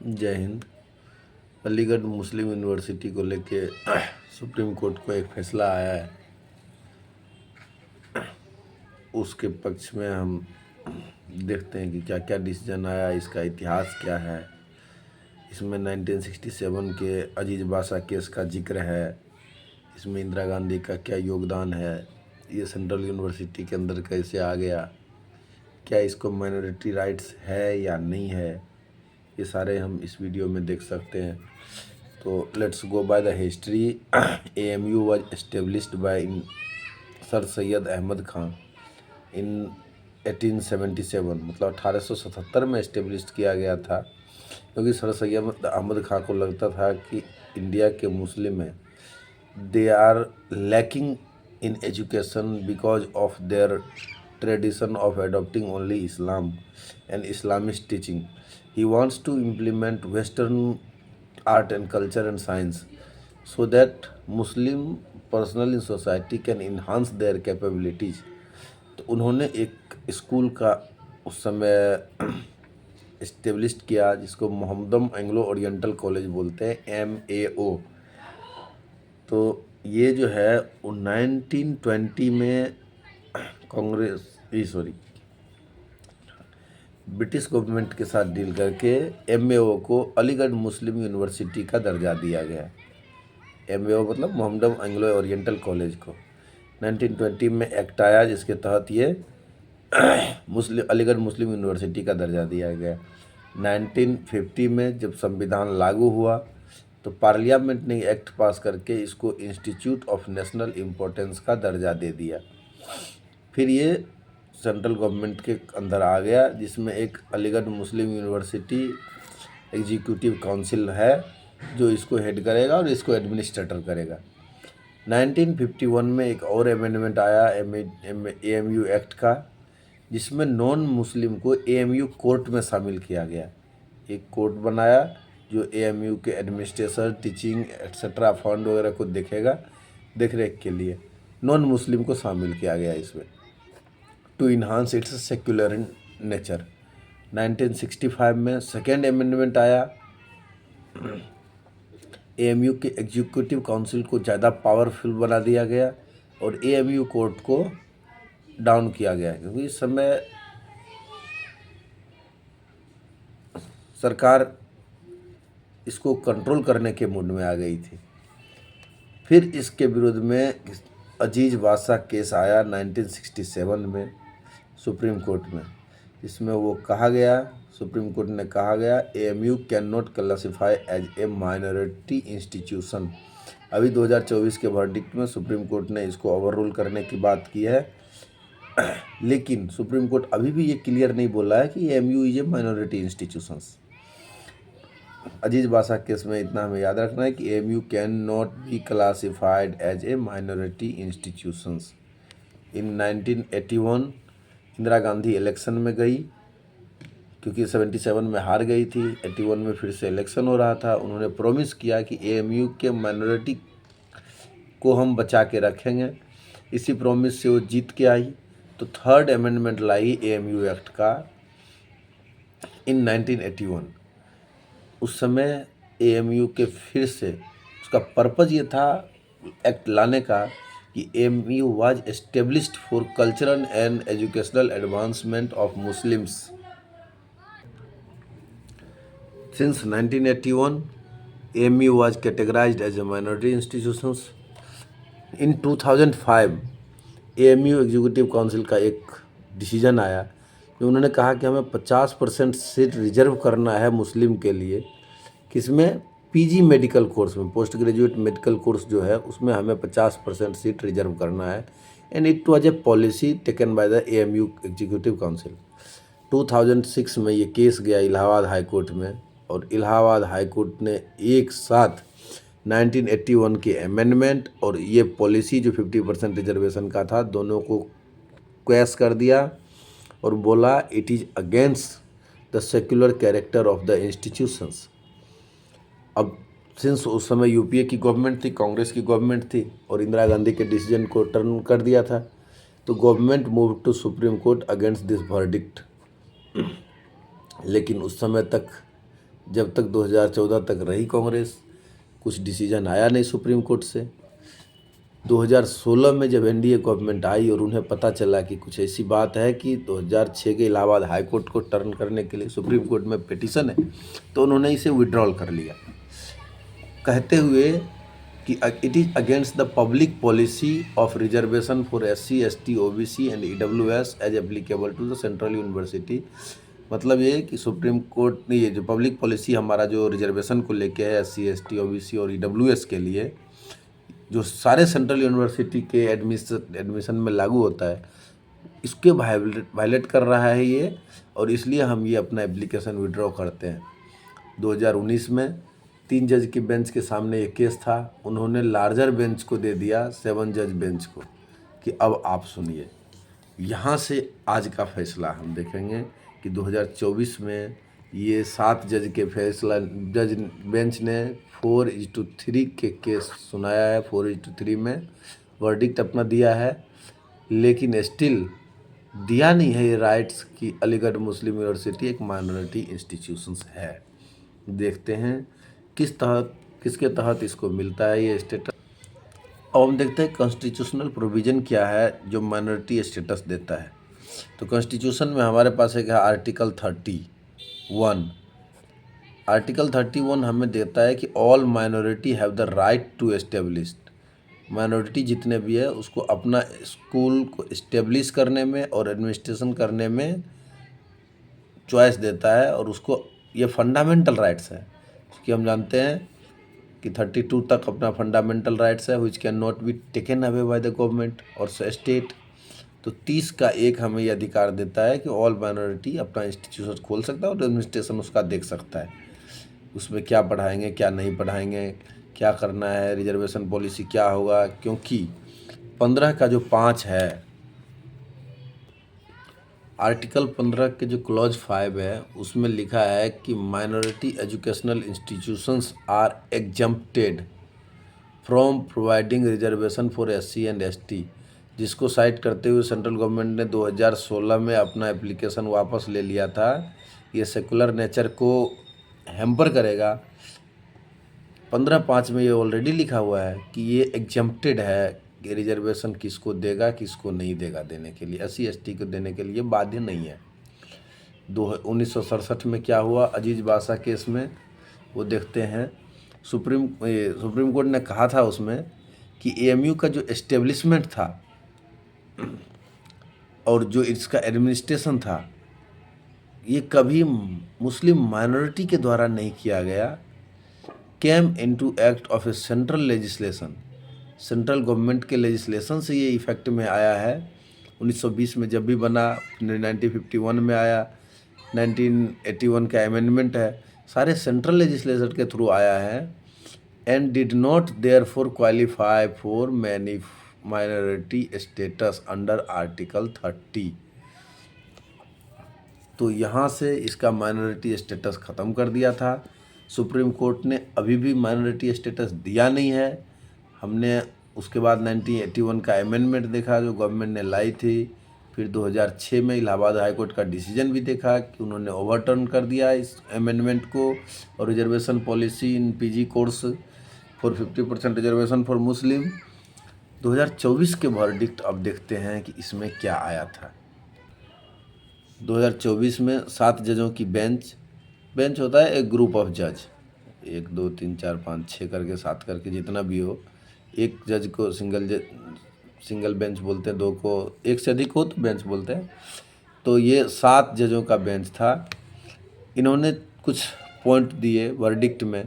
जय हिंद। अलीगढ़ मुस्लिम यूनिवर्सिटी को लेके सुप्रीम कोर्ट को एक फैसला आया है, उसके पक्ष में हम देखते हैं कि क्या क्या डिसीजन आया, इसका इतिहास क्या है। इसमें 1967 के अजीज बासा केस का जिक्र है, इसमें इंदिरा गांधी का क्या योगदान है, ये सेंट्रल यूनिवर्सिटी के अंदर कैसे आ गया, क्या इसको माइनॉरिटी राइट्स है या नहीं है, ये सारे हम इस वीडियो में देख सकते हैं। तो let's go by the history. AMU was established by sir Syed Ahmed Khan in 1877, मतलब 1877 में इस्टेब्लिश किया गया था, क्योंकि सर सैयद अहमद खान को लगता था कि इंडिया के मुस्लिम हैं, they are lacking in education because of their tradition of adopting only Islam and Islamist teaching. He wants to implement Western art and culture and science so that Muslim personnel in society can enhance their capabilities. तो उन्होंने एक school का उस समय establish किया, जिसको मोहम्मदम Anglo oriental college बोलते हैं, MAO। तो ये जो है 1920 में ब्रिटिश गवर्नमेंट के साथ डील करके MAO को अलीगढ़ मुस्लिम यूनिवर्सिटी का दर्जा दिया गया। MAO मतलब मोहम्मदम एंग्लो ओरिएंटल कॉलेज को 1920 में एक्ट आया, जिसके तहत ये अलीगढ़ मुस्लिम यूनिवर्सिटी का दर्जा दिया गया। 1950 में जब संविधान लागू हुआ तो पार्लियामेंट ने एक्ट पास करके इसको इंस्टीट्यूट ऑफ नेशनल इम्पोर्टेंस का दर्जा दे दिया। फिर ये सेंट्रल गवर्नमेंट के अंदर आ गया, जिसमें एक अलीगढ़ मुस्लिम यूनिवर्सिटी एग्जीक्यूटिव काउंसिल है जो इसको हेड करेगा और इसको एडमिनिस्ट्रेटर करेगा। 1951 में एक और अमेंडमेंट आया AMU एक्ट का, जिसमें नॉन मुस्लिम को AMU कोर्ट में शामिल किया गया। एक कोर्ट बनाया जो AMU के एडमिनिस्ट्रेशन, टीचिंग एक्सेट्रा फंड वगैरह को देखेगा, देख रेख के लिए नॉन मुस्लिम को शामिल किया गया इसमें, to enhance its secular nature. 1965 में सेकेंड अमेंडमेंट आया, AMU के एग्जीक्यूटिव काउंसिल को ज़्यादा पावरफुल बना दिया गया और AMU कोर्ट को डाउन किया गया, क्योंकि इस समय सरकार इसको कंट्रोल करने के मूड में आ गई थी। फिर इसके विरुद्ध में अजीज बासा केस आया 1967 में सुप्रीम कोर्ट में, इसमें वो कहा गया, सुप्रीम कोर्ट ने कहा गया AMU cannot classify as a minority institution. अभी 2024 के वर्डिक्ट में सुप्रीम कोर्ट ने इसको ओवर रूल करने की बात की है, लेकिन सुप्रीम कोर्ट अभी भी ये क्लियर नहीं बोला है कि AMU is a minority institutions. Aziz Basha case में इतना हमें याद रखना है कि AMU cannot be classified as a minority institutions. In 1981 Indira Gandhi election में गई, क्योंकि 77 में हार गई थी, 81 में फिर से इलेक्शन हो रहा था। उन्होंने प्रॉमिस किया कि AMU के माइनॉरिटी को हम बचा के रखेंगे। इसी प्रॉमिस से वो जीत के आई, तो थर्ड अमेंडमेंट लाई AMU एक्ट का इन 1981। उस समय AMU के फिर से उसका पर्पज़ ये था एक्ट लाने का कि AMU was established for cultural and educational advancement of Muslims. Since 1981 AMU was categorised as a minority institutions. In 2005 AMU executive council का एक डिसीजन आया, जो उन्होंने कहा कि हमें 50% सीट रिजर्व करना है मुस्लिम के लिए, किसमें, PG मेडिकल कोर्स में, पोस्ट ग्रेजुएट मेडिकल कोर्स जो है उसमें हमें 50% सीट रिजर्व करना है। And it was a policy taken by the AMU executive council. 2006 में ये केस गया इलाहाबाद हाई कोर्ट में, और इलाहाबाद हाई कोर्ट ने एक साथ 1981 के अमेंडमेंट और ये पॉलिसी जो 50% रिजर्वेशन का था, दोनों को क्वैश कर दिया और बोला it is against the secular character of the institutions. अब सिंस उस समय UPA की गवर्नमेंट थी, कांग्रेस की गवर्नमेंट थी, और इंदिरा गांधी के डिसीजन को टर्न कर दिया था, तो government move to Supreme Court against this verdict. लेकिन उस समय तक जब तक 2014 तक रही कांग्रेस, कुछ डिसीजन आया नहीं सुप्रीम कोर्ट से। 2016 में जब एनडीए गवर्नमेंट आई और उन्हें पता चला कि कुछ ऐसी बात है कि 2006 के इलाहाबाद हाई कोर्ट को टर्न करने के लिए सुप्रीम कोर्ट में पिटीशन है, तो उन्होंने इसे विड्रॉल कर लिया, कहते हुए कि it is against the public policy of reservation for SC, ST, OBC and EWS as applicable to the central university. मतलब ये कि सुप्रीम कोर्ट ने ये जो पब्लिक पॉलिसी हमारा जो रिजर्वेशन को लेके है SC, ST, OBC और EWS के लिए, जो सारे सेंट्रल यूनिवर्सिटी के एडमिशन में लागू होता है, इसके वायलेट कर रहा है ये, और इसलिए हम ये अपना एप्लीकेशन विड्रॉ करते हैं। 2019 में 3 जज की बेंच के सामने ये केस था, उन्होंने लार्जर बेंच को दे दिया, 7 जज बेंच को, कि अब आप सुनिए। यहाँ से आज का फैसला हम देखेंगे कि 2024 में ये 7 जज के फैसला जज बेंच ने 4:3 के केस सुनाया है। 4:3 में वर्डिक्ट अपना दिया है, लेकिन स्टिल दिया नहीं है ये राइट्स कि अलीगढ़ मुस्लिम यूनिवर्सिटी एक माइनॉरिटी इंस्टीट्यूशंस है। देखते हैं किसके तहत इसको मिलता है ये स्टेटस। अब हम देखते हैं कॉन्स्टिट्यूशनल प्रोविज़न क्या है जो माइनॉरिटी स्टेटस देता है। तो कॉन्स्टिट्यूशन में हमारे पास एक है आर्टिकल 31। आर्टिकल 31 हमें देता है कि all minority have the right to establish. Minority जितने भी है उसको अपना स्कूल को इस्टेब्लिश करने में और एडमिनिस्ट्रेशन करने में चॉइस देता है, और उसको ये फंडामेंटल राइट्स है, क्योंकि हम जानते हैं कि 32 तक अपना फंडामेंटल राइट्स है which can not be taken away by the government और स्टेट। तो 30 का एक हमें ये अधिकार देता है कि ऑल माइनॉरिटी अपना इंस्टीट्यूशन खोल सकता है और एडमिनिस्ट्रेशन उसका देख सकता है, उसमें क्या पढ़ाएंगे क्या नहीं पढ़ाएंगे, क्या करना है, रिजर्वेशन पॉलिसी क्या होगा। क्योंकि 15 का जो 5 है, आर्टिकल 15 के जो क्लॉज 5 है, उसमें लिखा है कि minority educational institutions are exempted from providing reservation for SC and ST, जिसको साइट करते हुए सेंट्रल गवर्नमेंट ने 2016 में अपना एप्लीकेशन वापस ले लिया था। ये सेकुलर नेचर को हैम्पर करेगा। 15(5) में ये ऑलरेडी लिखा हुआ है कि ये एग्जम्प्टेड है कि रिजर्वेशन किसको देगा किसको नहीं देगा देने के लिए, SC ST को देने के लिए बाध्य नहीं है। 1967 में क्या हुआ अजीज बासा केस में, वो देखते हैं। सुप्रीम कोर्ट ने कहा था उसमें कि AMU का जो एस्टेब्लिशमेंट था और जो इसका एडमिनिस्ट्रेशन था, ये कभी मुस्लिम माइनॉरिटी के द्वारा नहीं किया गया। Came into act of A central legislation, central government के लेजिस्लेशन से ये इफेक्ट में आया है। 1920 में जब भी बना, 1951 में आया, 1981 का अमेंडमेंट है, सारे सेंट्रल लेजिस्लेशन के थ्रू आया है। And did not therefore qualify for minority status under article 30। तो यहाँ से इसका माइनॉरिटी स्टेटस ख़त्म कर दिया था। सुप्रीम कोर्ट ने अभी भी माइनॉरिटी स्टेटस दिया नहीं है। हमने उसके बाद 1981 का अमेंडमेंट देखा जो गवर्नमेंट ने लाई थी, फिर 2006 में इलाहाबाद हाई कोर्ट का डिसीजन भी देखा कि उन्होंने ओवरटर्न कर दिया इस अमेंडमेंट को, और reservation policy in PG course for 50% reservation for Muslim. 2024 के वर्डिक्ट अब देखते हैं कि इसमें क्या आया था। 2024 में 7 जजों की बेंच होता है एक ग्रुप ऑफ जज, 1 2 3 4 5 6 करके 7 करके जितना भी हो, एक जज को सिंगल बेंच बोलते हैं, 2 को एक से अधिक हो तो बेंच बोलते हैं। तो ये 7 जजों का बेंच था। इन्होंने कुछ पॉइंट दिए वर्डिक्ट में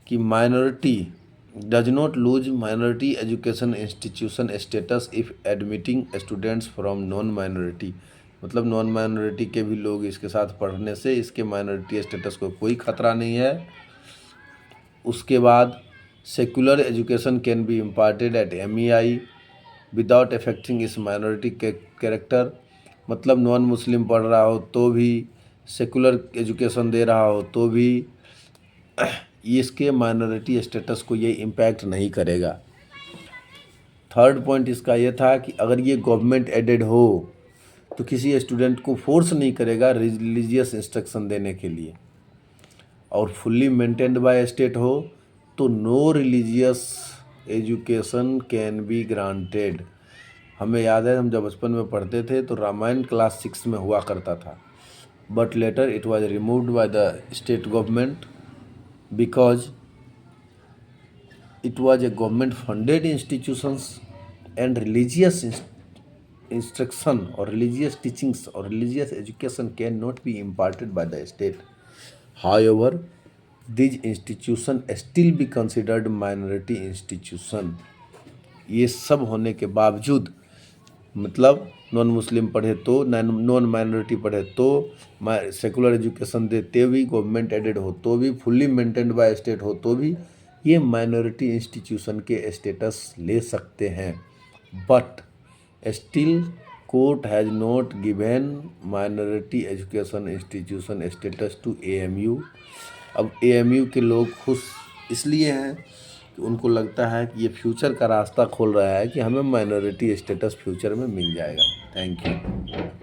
कि minority does not lose minority education institution status if admitting students from non minority, मतलब नॉन माइनॉरिटी के भी लोग इसके साथ पढ़ने से इसके माइनॉरिटी स्टेटस को कोई खतरा नहीं है। उसके बाद secular education can be imparted at MEI without affecting इस माइनॉरिटी के कैरेक्टर, मतलब नॉन मुस्लिम पढ़ रहा हो तो भी, सेकुलर एजुकेशन दे रहा हो तो भी, इसके माइनॉरिटी स्टेटस को ये इम्पैक्ट नहीं करेगा। थर्ड पॉइंट इसका ये था कि अगर ये गवर्नमेंट एडेड हो तो किसी स्टूडेंट को फोर्स नहीं करेगा रिलीजियस इंस्ट्रक्शन देने के लिए। और फुल्ली मेंटेन्ड बाय स्टेट हो तो no religious education can be granted. हमें याद है हम जब बचपन में पढ़ते थे तो रामायण क्लास 6 में हुआ करता था, but later it was removed by the state government because it was a government funded institutions and religious instruction or religious teachings or religious education cannot be imparted by the state. However, these institutions still be considered minority institution. ये सब होने के बावजूद मतलब non मुस्लिम पढ़े तो non minority पढ़े तो सेकुलर एजुकेशन देते भी गवर्नमेंट एडेड हो तो भी फुल्ली मेंटेन्ड बाय स्टेट हो तो भी ये माइनॉरिटी इंस्टीट्यूशन के स्टेटस ले सकते हैं। But still court has not given minority education institution status to AMU। अब AMU के लोग खुश इसलिए हैं कि उनको लगता है कि ये फ्यूचर का रास्ता खोल रहा है कि हमें माइनॉरिटी स्टेटस फ्यूचर में मिल जाएगा। Thank you.